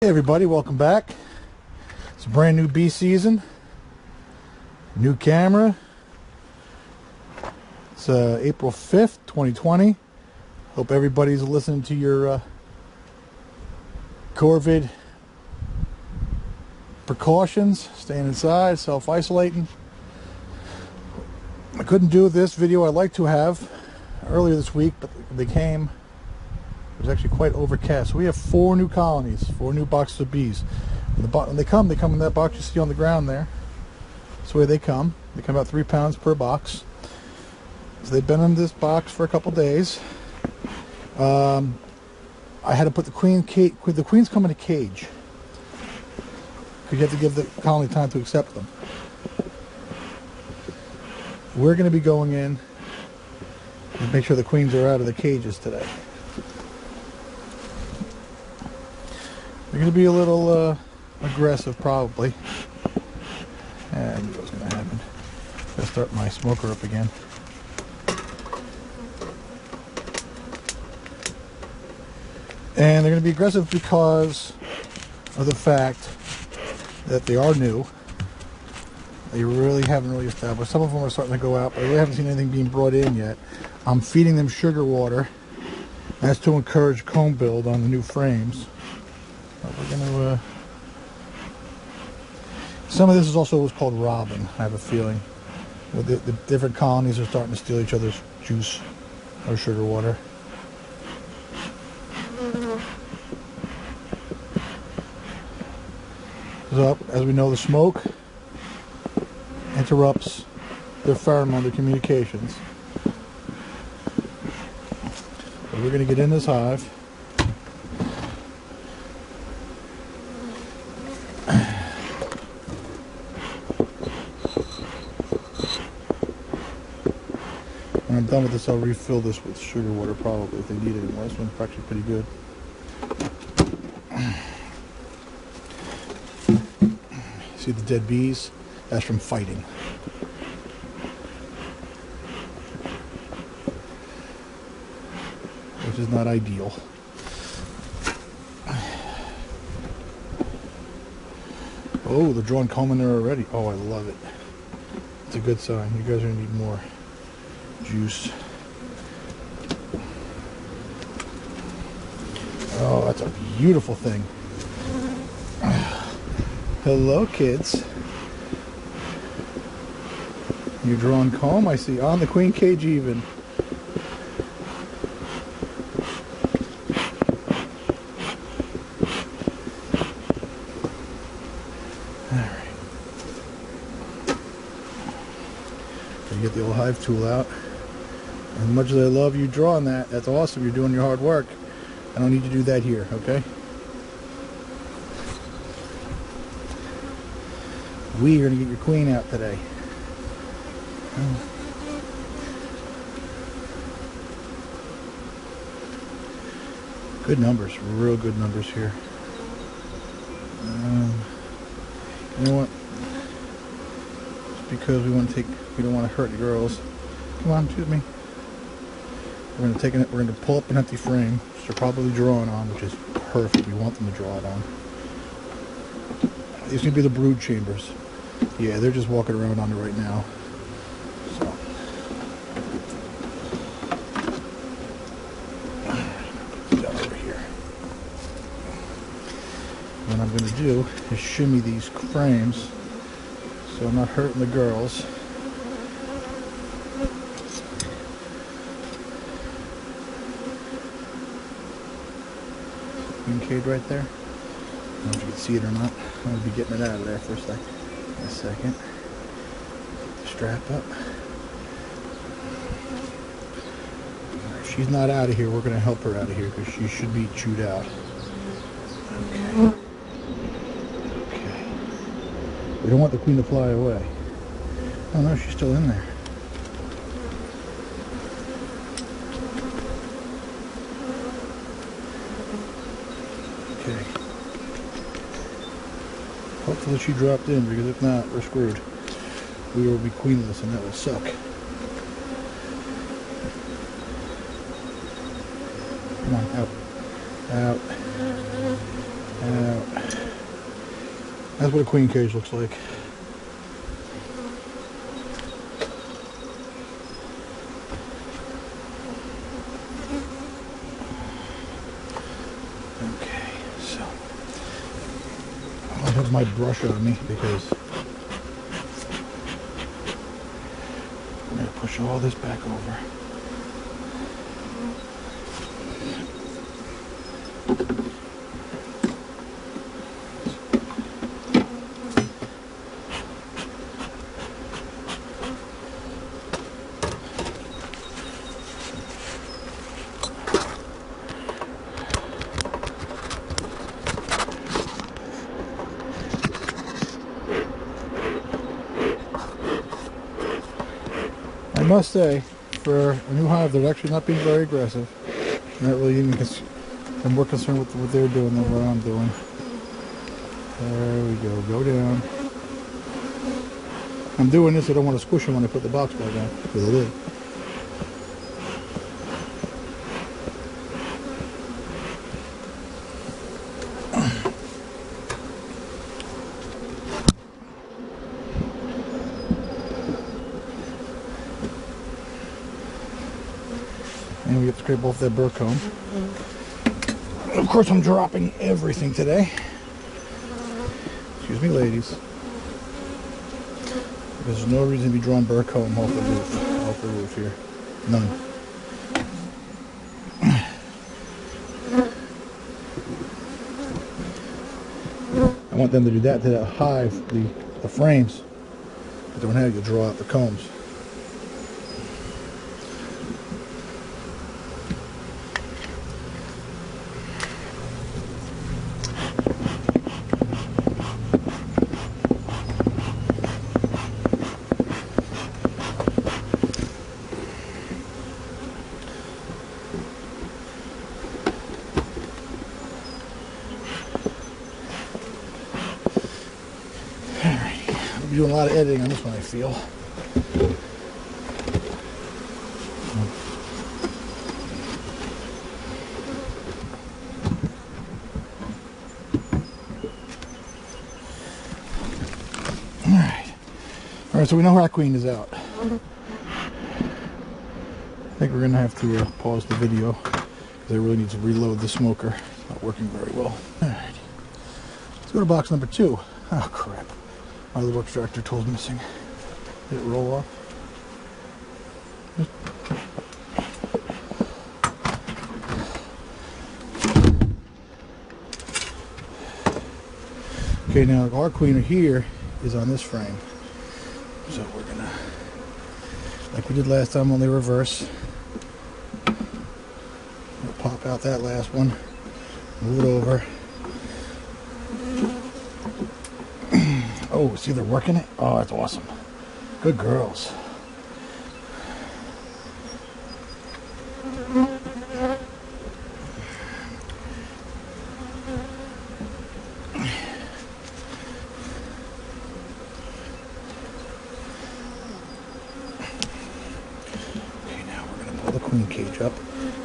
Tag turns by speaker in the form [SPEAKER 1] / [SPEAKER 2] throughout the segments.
[SPEAKER 1] Hey everybody, welcome back. It's a brand new bee season. New camera. It's April 5th, 2020. Hope everybody's listening to your COVID precautions, staying inside, self-isolating. I couldn't do this video I'd like to have earlier this week, but they came. It was actually quite overcast. So we have 4 new colonies, 4 new boxes of bees. When they come in that box you see on the ground there. That's the way they come. They come about 3 pounds per box. So they've been in this box for a couple days. I had to put the queens come in a cage, because you have to give the colony time to accept them. We're going to be going in and make sure the queens are out of the cages today. They're going to be a little aggressive, probably. And I knew what was going to happen. I'm going to start my smoker up again. And they're going to be aggressive because of the fact that they are new. They haven't really established. Some of them are starting to go out, but I really haven't seen anything being brought in yet. I'm feeding them sugar water. That's to encourage comb build on the new frames. We're going to, some of this is also what's called robbing, I have a feeling. The different colonies are starting to steal each other's juice or sugar water. So, as we know, the smoke interrupts their pheromone, their communications. So we're going to get in this hive. When I'm done with this, I'll refill this with sugar water probably if they need it anymore. This one's actually pretty good. See the dead bees? That's from fighting. Which is not ideal. Oh, they're drawing comb in there already. Oh, I love it. It's a good sign. You guys are going to need more juice. Oh, that's a beautiful thing. Hello, kids. You're drawing comb, I see. On the queen cage even. Alright. So you get the old hive tool out. As much as I love you drawing that, that's awesome. You're doing your hard work. I don't need to do that here, okay? We are going to get your queen out today. Good numbers, real good numbers here. You know what? Just because we don't want to hurt the girls. Come on, shoot me. We're going to pull up an empty frame, which they're probably drawing on, which is perfect. We want them to draw it on. These are going to be the brood chambers. Yeah, they're just walking around on it right now. So. Down over here. What I'm going to do is shimmy these frames so I'm not hurting the girls. Queen cage right there. I don't know if you can see it or not. I'm going to be getting it out of there for a second. Get the strap up. If she's not out of here, we're going to help her out of here because she should be chewed out. Okay. Okay. We don't want the queen to fly away. Oh no, she's still in there. Okay. Hopefully she dropped in, because if not, we're screwed. We will be queenless and that will suck. Come on, out. Out. Out. That's what a queen cage looks like. Okay, so I have my brush on me because I'm going to push all this back over. I must say, for a new hive, they're actually not being very aggressive. They're not really even I'm more concerned with what they're doing than what I'm doing. There we go. Go down. I'm doing this. I don't want to squish them when I put the box back on, because I did. And we have to scrape off that burr comb. Of course, I'm dropping everything today. Excuse me, ladies. There's no reason to be drawing burr comb off the roof here. None. I want them to do that to that hive, the frames. But don't have you draw out the combs. I'm doing a lot of editing on this one, I feel. Alright, so we know our queen is out. I think we're going to have to pause the video because I really need to reload the smoker. It's not working very well. Alright, let's go to box number 2. Oh crap. My little extractor tool's missing. Did it roll off? Okay, now our queen here is on this frame. So we're gonna, like we did last time, only reverse. We'll pop out that last one, move it over. Oh, see they're working it? Oh, that's awesome. Good girls. The queen cage up,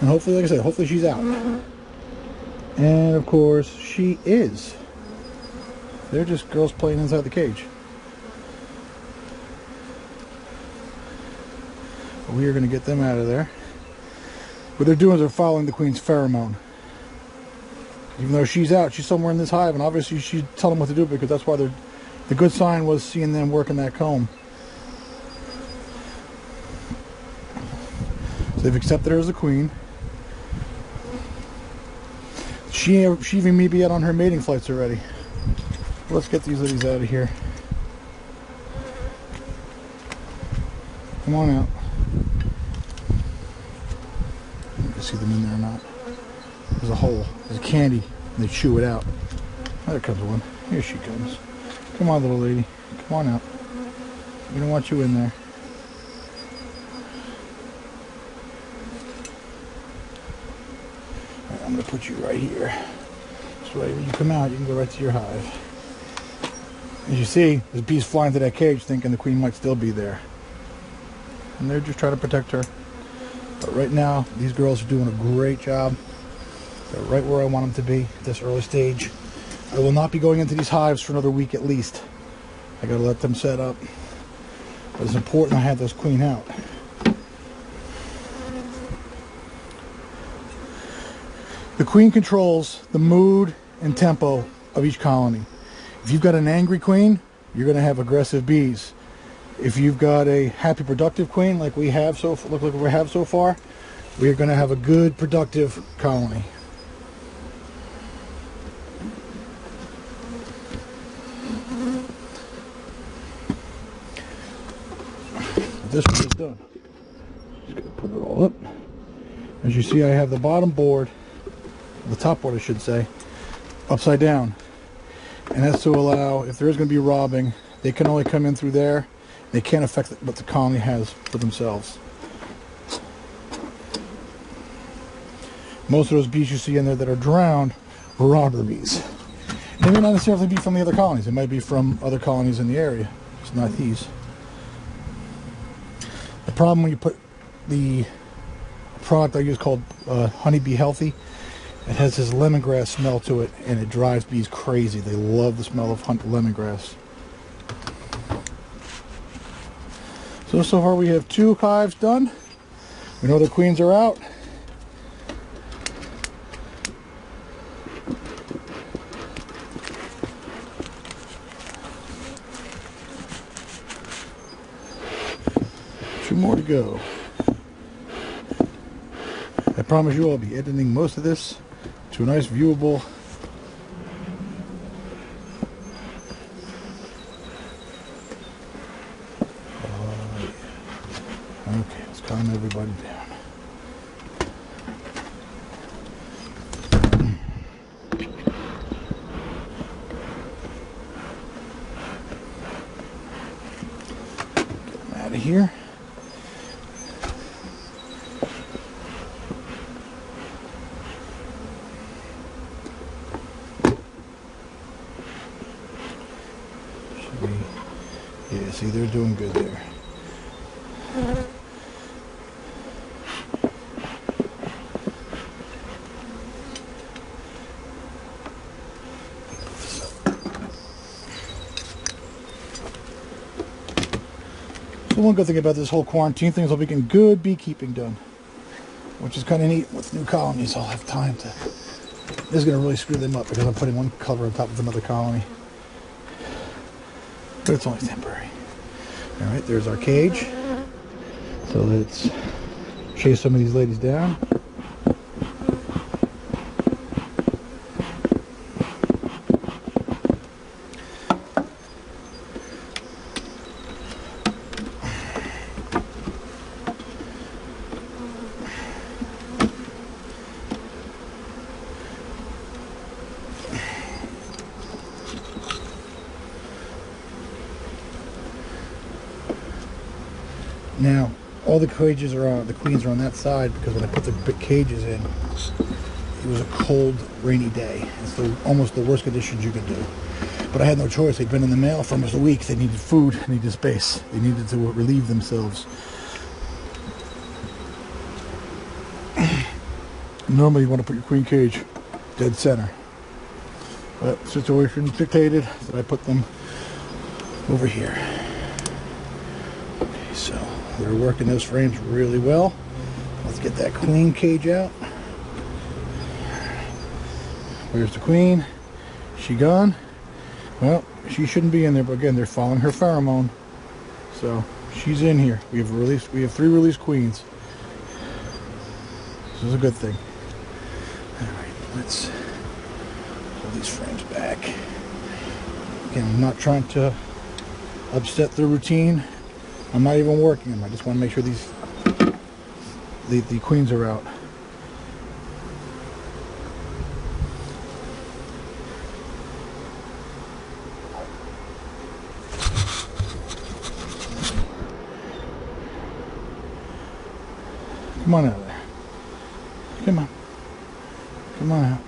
[SPEAKER 1] and hopefully, like I said, hopefully she's out. And of course she is. They're just girls playing inside the cage. We are going to get them out of there. What they're doing is they're following the queen's pheromone. Even though she's out, she's somewhere in this hive, and obviously she's telling them what to do, because that's why the good sign was seeing them working that comb. So they've accepted her as a queen. She even may be out on her mating flights already. Let's get these ladies out of here. Come on out. You can see them in there or not. There's a hole. There's a candy. And they chew it out. There comes one. Here she comes. Come on, little lady. Come on out. We don't want you in there. I'm going to put you right here. So when you come out, you can go right to your hive. As you see, there's bees flying to that cage thinking the queen might still be there. And they're just trying to protect her. But right now, these girls are doing a great job. They're right where I want them to be at this early stage. I will not be going into these hives for another week at least. I gotta let them set up. But it's important I have those queen out. The queen controls the mood and tempo of each colony. If you've got an angry queen, you're going to have aggressive bees. If you've got a happy, productive queen, like we have so far, we are going to have a good, productive colony. This one is done. Just going to put it all up. As you see, I have the bottom board, the top board I should say, upside down. And that's to allow, if there is going to be robbing, they can only come in through there. They can't affect what the colony has for themselves. Most of those bees you see in there that are drowned are robber bees. They may not necessarily be from the other colonies. They might be from other colonies in the area. It's not these. The problem when you put the product I use called Honeybee Healthy, it has this lemongrass smell to it, and it drives bees crazy. They love the smell of lemongrass. So far we have 2 hives done. We know the queens are out. Two more to go. I promise you I'll be editing most of this to a nice viewable okay, let's calm everybody down. Get them out of here. Yeah, see, they're doing good there. So one good thing about this whole quarantine thing is I'll be getting good beekeeping done, which is kind of neat. With new colonies, I'll have time to. This is going to really screw them up because I'm putting one cover on top of another colony. But it's only temporary. Alright, there's our cage. So let's chase some of these ladies down. Now, all the cages are on, the queens are on that side because when I put the big cages in, it was a cold, rainy day. It's almost the worst conditions you could do. But I had no choice. They'd been in the mail for almost a week. They needed food, they needed space. They needed to relieve themselves. Normally you want to put your queen cage dead center. But the situation dictated that I put them over here. Okay, so they're working those frames really well. Let's get that queen cage out. Where's the queen? She gone? Well, she shouldn't be in there, but again, they're following her pheromone. So she's in here. We have 3 released queens. This is a good thing. Alright, let's pull these frames back. Again, I'm not trying to upset the routine. I'm not even working them. I just want to make sure the queens are out. Come on out of there. Come on. Come on out.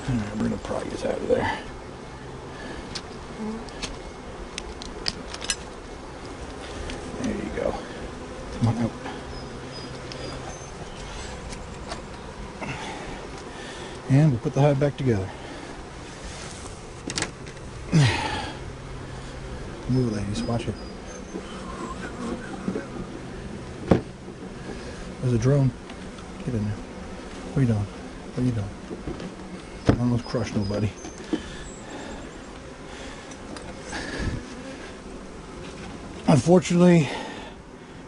[SPEAKER 1] Alright, we're going to pry you out of there. There you go. Come on out. And we'll put the hive back together. Move, ladies, watch it. There's a drone. Get in there. What are you doing? What are you doing? I almost crushed nobody. Unfortunately,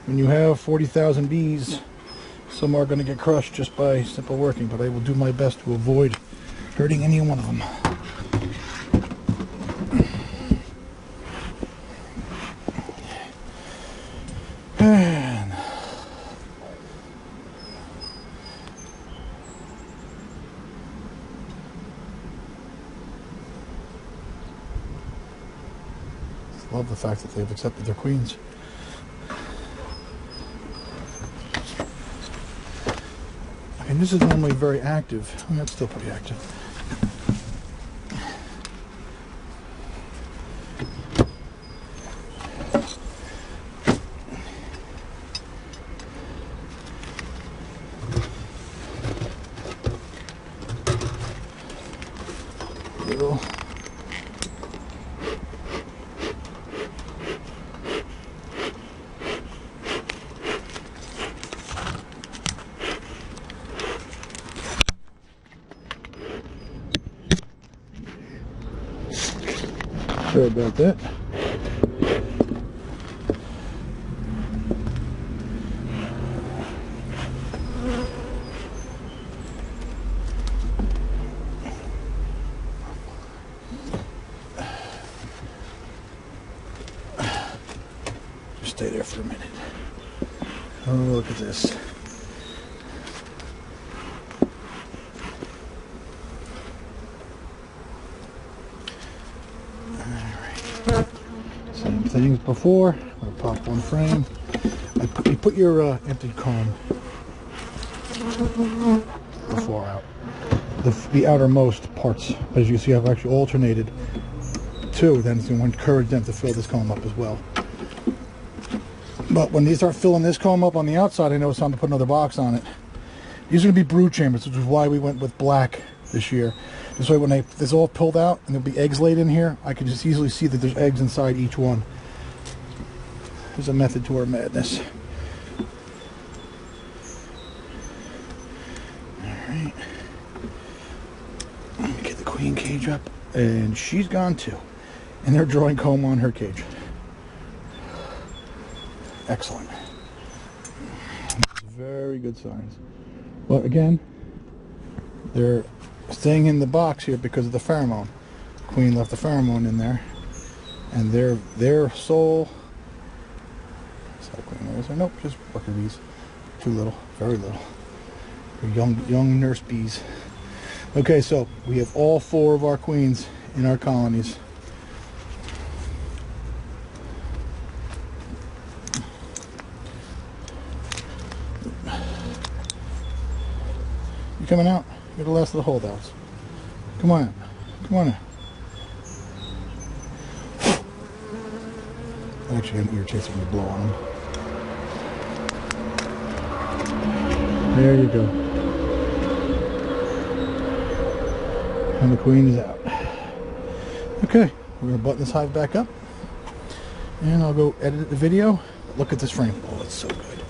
[SPEAKER 1] when you have 40,000 bees, some are going to get crushed just by simple working, but I will do my best to avoid hurting any one of them. And I love the fact that they've accepted their queens. I mean, this is normally very active. I mean, it's still pretty active. Little. Sorry about that. Just stay there for a minute. Oh, look at this. Same things before. I'm going to pop one frame. You put your empty comb before out. The outermost parts. As you see, I've actually alternated two. Then it's going to encourage them to fill this comb up as well. But when they start filling this comb up on the outside, I know it's time to put another box on it. These are going to be brood chambers, which is why we went with black this year. This way, when this all pulled out and there'll be eggs laid in here, I can just easily see that there's eggs inside each one. There's a method to our madness. Alright. Let me get the queen cage up. And she's gone too. And they're drawing comb on her cage. Excellent. Very good signs. But again, they're staying in the box here because of the pheromone. Queen left the pheromone in there, and their sole. Is that a queen? Is there? Nope, just worker bees. Too little, very little. They're young nurse bees. Okay, so we have all 4 of our queens in our colonies. You coming out? You're the last of the holdouts. Come on in. Come on in. Actually, I'm irritated when you blow on them. There you go. And the queen is out. Okay, we're going to button this hive back up. And I'll go edit the video. Look at this frame. Oh, it's so good.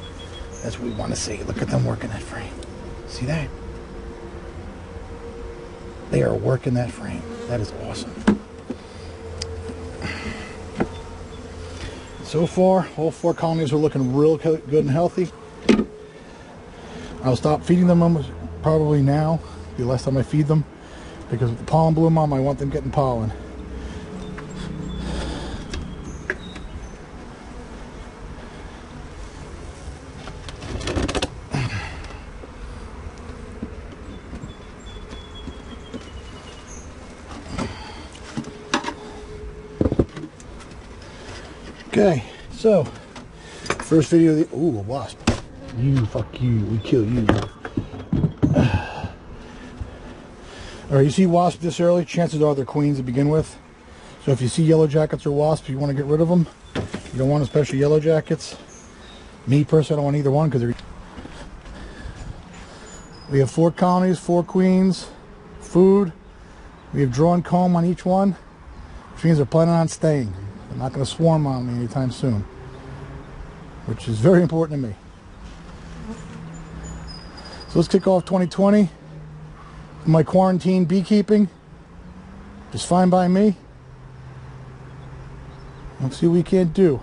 [SPEAKER 1] That's what we want to see. Look at them working that frame. See that? They are working that frame. That is awesome. So far, all 4 colonies are looking real good and healthy. I'll stop feeding them almost probably now. The last time I feed them, because with the pollen bloom on, I want them getting pollen. Okay, so first video of the ooh, a wasp. You fuck you, we kill you. Alright, you see wasps this early, chances are they're queens to begin with. So if you see yellow jackets or wasps, you want to get rid of them. You don't want especially yellow jackets. Me personally, I don't want either one because they're. We have 4 colonies, 4 queens. food. We have drawn comb on each one, which means they're planning on staying. They're not going to swarm on me anytime soon, which is very important to me. So let's kick off 2020. My quarantine beekeeping, just fine by me. Let's see what we can't do.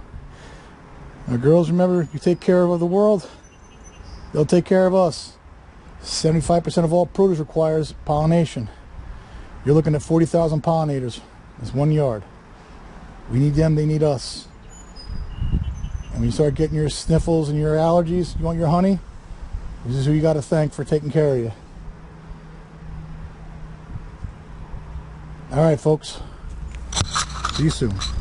[SPEAKER 1] Now, girls, remember, you take care of the world, they'll take care of us. 75% of all produce requires pollination. You're looking at 40,000 pollinators. That's 1 yard. We need them, they need us. And when you start getting your sniffles and your allergies, you want your honey, this is who you got to thank for taking care of you. All right, folks. See you soon.